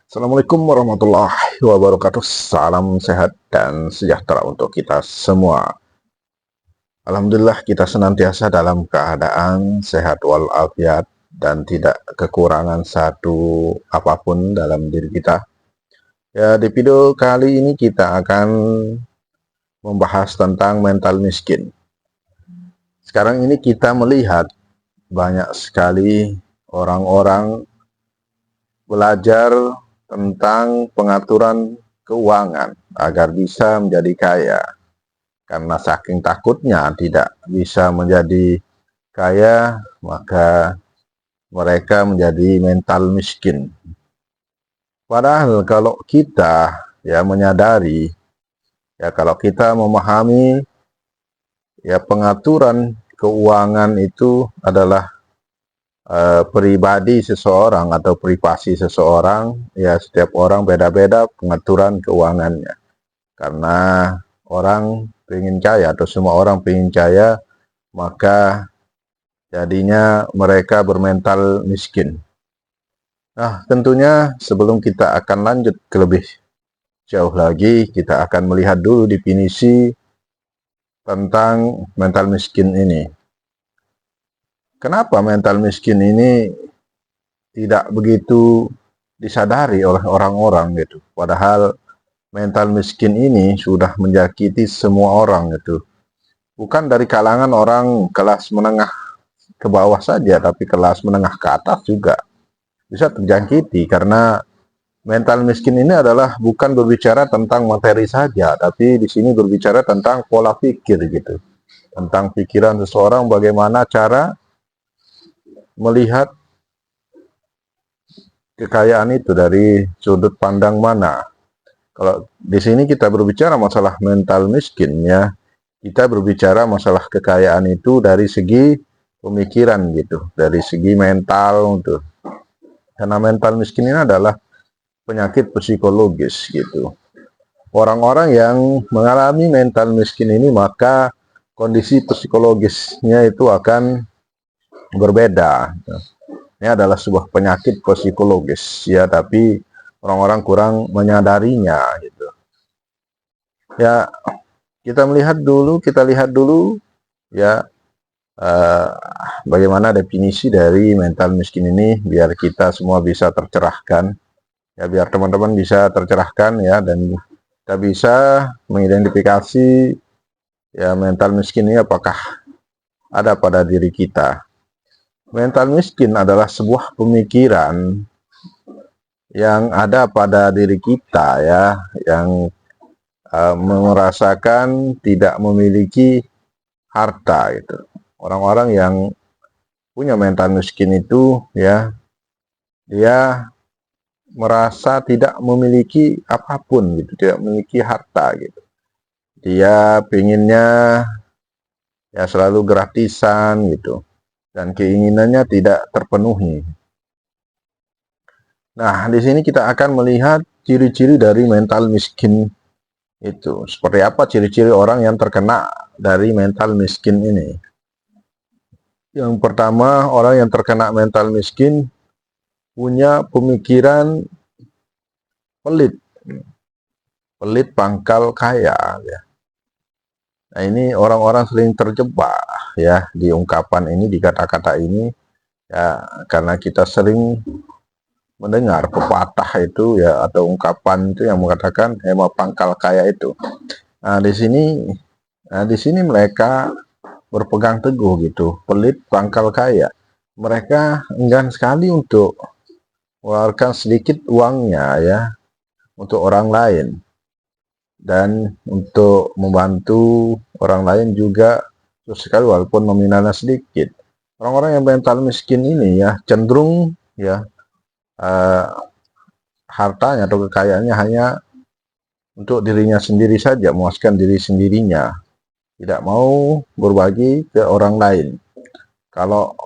Assalamualaikum warahmatullahi wabarakatuh. Salam sehat dan sejahtera untuk kita semua. Alhamdulillah kita senantiasa dalam keadaan sehat walafiat dan tidak kekurangan satu apapun dalam diri kita. Ya, di video kali ini kita akan membahas tentang mental miskin. Sekarang ini kita melihat banyak sekali orang-orang belajar tentang pengaturan keuangan agar bisa menjadi kaya. Karena saking takutnya tidak bisa menjadi kaya, maka mereka menjadi mental miskin. Padahal kalau kita menyadari, kalau kita memahami pengaturan keuangan itu adalah pribadi seseorang atau privasi seseorang, setiap orang beda-beda pengaturan keuangannya. Karena orang pengen kaya atau semua orang pengen kaya, maka jadinya mereka bermental miskin. Nah, tentunya sebelum kita akan lanjut ke lebih jauh lagi, kita akan melihat dulu definisi tentang mental miskin ini. Kenapa mental miskin ini tidak begitu disadari oleh orang-orang gitu? Padahal mental miskin ini sudah menjangkiti semua orang gitu. Bukan dari kalangan orang kelas menengah ke bawah saja, tapi kelas menengah ke atas juga bisa terjangkiti, karena mental miskin ini adalah bukan berbicara tentang materi saja, tapi di sini berbicara tentang pola pikir gitu, tentang pikiran seseorang, bagaimana cara melihat kekayaan itu dari sudut pandang mana. Kalau di sini kita berbicara masalah mental miskin, kita berbicara masalah kekayaan itu dari segi pemikiran gitu, dari segi mental gitu. Karena mental miskin ini adalah penyakit psikologis gitu. Orang-orang yang mengalami mental miskin ini, maka kondisi psikologisnya itu akan berbeda. Ini adalah sebuah penyakit psikologis tapi orang-orang kurang menyadarinya gitu. Ya, kita lihat dulu ya eh, bagaimana definisi dari mental miskin ini, biar kita semua bisa tercerahkan. Biar teman-teman bisa tercerahkan dan kita bisa mengidentifikasi mental miskin ini apakah ada pada diri kita. Mental miskin adalah sebuah pemikiran yang ada pada diri kita yang merasakan tidak memiliki harta gitu. Orang-orang yang punya mental miskin itu dia merasa tidak memiliki apapun gitu, tidak memiliki harta gitu. Dia pinginnya selalu gratisan gitu, dan keinginannya tidak terpenuhi. Nah, di sini kita akan melihat ciri-ciri dari mental miskin itu. Seperti apa ciri-ciri orang yang terkena dari mental miskin ini? Yang pertama, orang yang terkena mental miskin punya pemikiran pelit, pelit pangkal kaya. Nah, ini orang-orang sering terjebak di ungkapan ini, di kata-kata ini karena kita sering mendengar pepatah itu atau ungkapan itu yang mengatakan hemat pangkal kaya itu. Nah, di sini mereka berpegang teguh gitu, pelit pangkal kaya. Mereka enggan sekali untuk mengeluarkan sedikit uangnya untuk orang lain, dan untuk membantu orang lain juga sekali walaupun nominalnya sedikit. Orang-orang yang mental miskin ini cenderung hartanya atau kekayaannya hanya untuk dirinya sendiri saja, memuaskan diri sendirinya, tidak mau berbagi ke orang lain. Kalau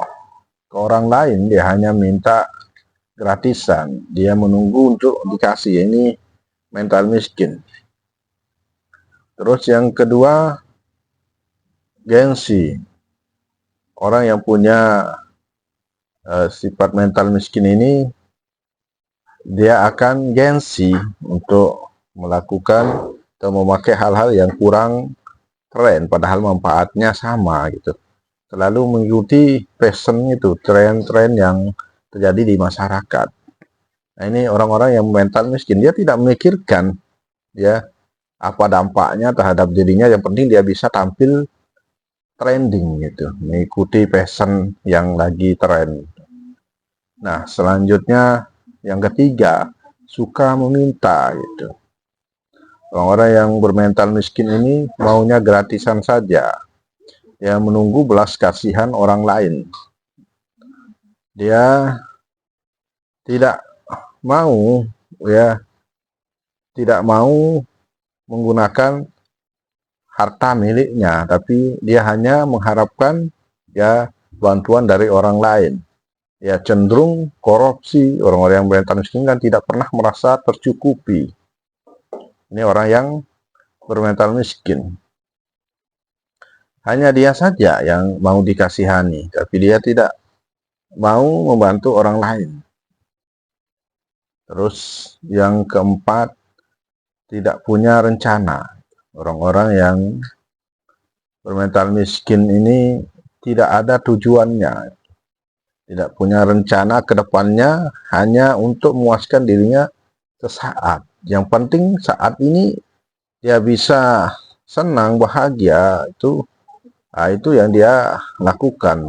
ke orang lain dia hanya minta gratisan, dia menunggu untuk dikasih. Ini mental miskin. Terus yang kedua, gengsi. Orang yang punya sifat mental miskin ini dia akan gengsi untuk melakukan atau memakai hal-hal yang kurang keren, padahal manfaatnya sama gitu. Selalu mengikuti fashion itu, tren-tren yang terjadi di masyarakat. Nah, ini orang-orang yang mental miskin, dia tidak memikirkan ya apa dampaknya terhadap dirinya, yang penting dia bisa tampil trending gitu, mengikuti fashion yang lagi tren. Nah, selanjutnya yang ketiga, suka meminta gitu. Orang-orang yang bermental miskin ini maunya gratisan saja. Dia menunggu belas kasihan orang lain. Dia tidak mau ya, tidak mau menggunakan harta miliknya, tapi dia hanya mengharapkan ya bantuan dari orang lain. Ya cenderung korupsi. Orang-orang yang bermental miskin kan tidak pernah merasa tercukupi. Ini orang yang bermental miskin. Hanya dia saja yang mau dikasihani, tapi dia tidak mau membantu orang lain. Terus yang keempat, tidak punya rencana. Orang-orang yang bermental miskin ini tidak ada tujuannya, tidak punya rencana ke depannya, hanya untuk memuaskan dirinya sesaat. Yang penting saat ini dia bisa senang, bahagia, itu yang dia lakukan.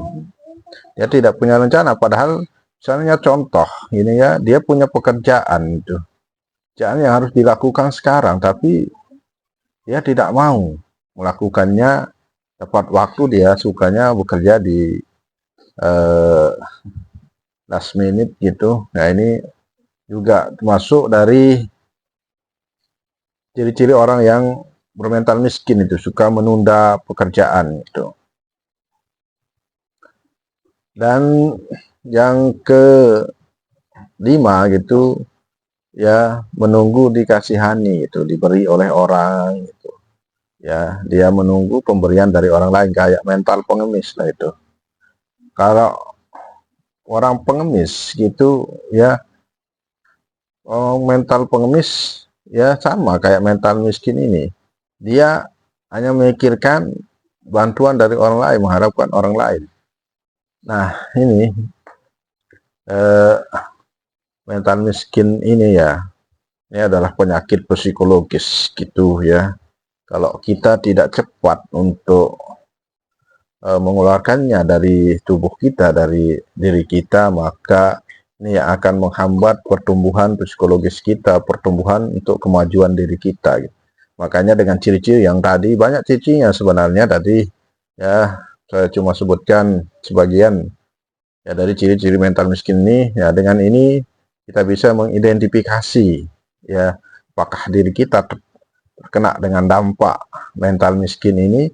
Dia tidak punya rencana, padahal misalnya contoh ini ya, dia punya pekerjaan itu, pekerjaan yang harus dilakukan sekarang, tapi dia tidak mau melakukannya tepat waktu. Dia sukanya bekerja di last minute gitu. Nah, ini juga termasuk dari ciri-ciri orang yang bermental miskin, itu suka menunda pekerjaan itu. Dan yang kelima gitu ya, menunggu dikasihani itu, diberi oleh orang gitu. Ya, dia menunggu pemberian dari orang lain, kayak mental pengemis lah itu. Kalau orang pengemis gitu ya, mental pengemis ya sama kayak mental miskin ini. Dia hanya memikirkan bantuan dari orang lain, mengharapkan orang lain. Nah, ini mental miskin ini ya, ini adalah penyakit psikologis gitu ya. Kalau kita tidak cepat untuk mengeluarkannya dari tubuh kita, dari diri kita, maka ini yang akan menghambat pertumbuhan psikologis kita, pertumbuhan untuk kemajuan diri kita. Makanya dengan ciri-ciri yang tadi, banyak ciri-cirinya sebenarnya tadi ya, saya cuma sebutkan sebagian ya dari ciri-ciri mental miskin ini. Ya, dengan ini kita bisa mengidentifikasi ya apakah diri kita terkena dengan dampak mental miskin ini.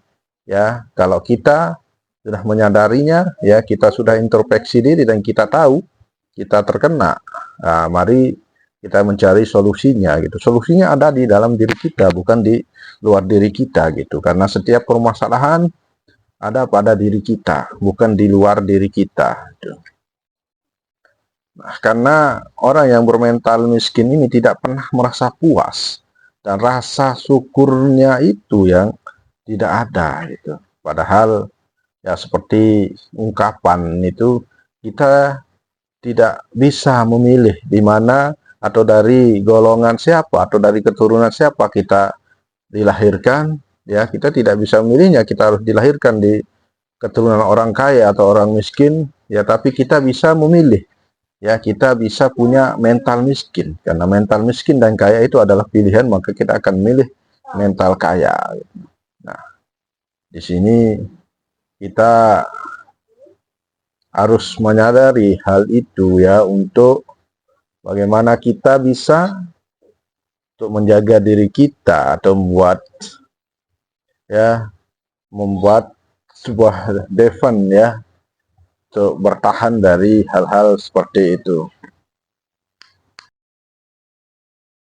Ya, kalau kita sudah menyadarinya, ya kita sudah introspeksi diri dan kita tahu kita terkena. Nah, mari kita mencari solusinya gitu. Solusinya ada di dalam diri kita, bukan di luar diri kita gitu. Karena setiap permasalahan ada pada diri kita, bukan di luar diri kita gitu. Nah, karena orang yang bermental miskin ini tidak pernah merasa puas, dan rasa syukurnya itu yang tidak ada gitu. Padahal ya seperti ungkapan itu, kita tidak bisa memilih di mana atau dari golongan siapa atau dari keturunan siapa kita dilahirkan. Ya, kita tidak bisa memilihnya, kita harus dilahirkan di keturunan orang kaya atau orang miskin. Ya, tapi kita bisa memilih. Ya, kita bisa punya mental miskin. Karena mental miskin dan kaya itu adalah pilihan, maka kita akan memilih mental kaya. Nah, di sini kita harus menyadari hal itu ya, untuk bagaimana kita bisa untuk menjaga diri kita atau membuat sebuah defense ya, untuk bertahan dari hal-hal seperti itu.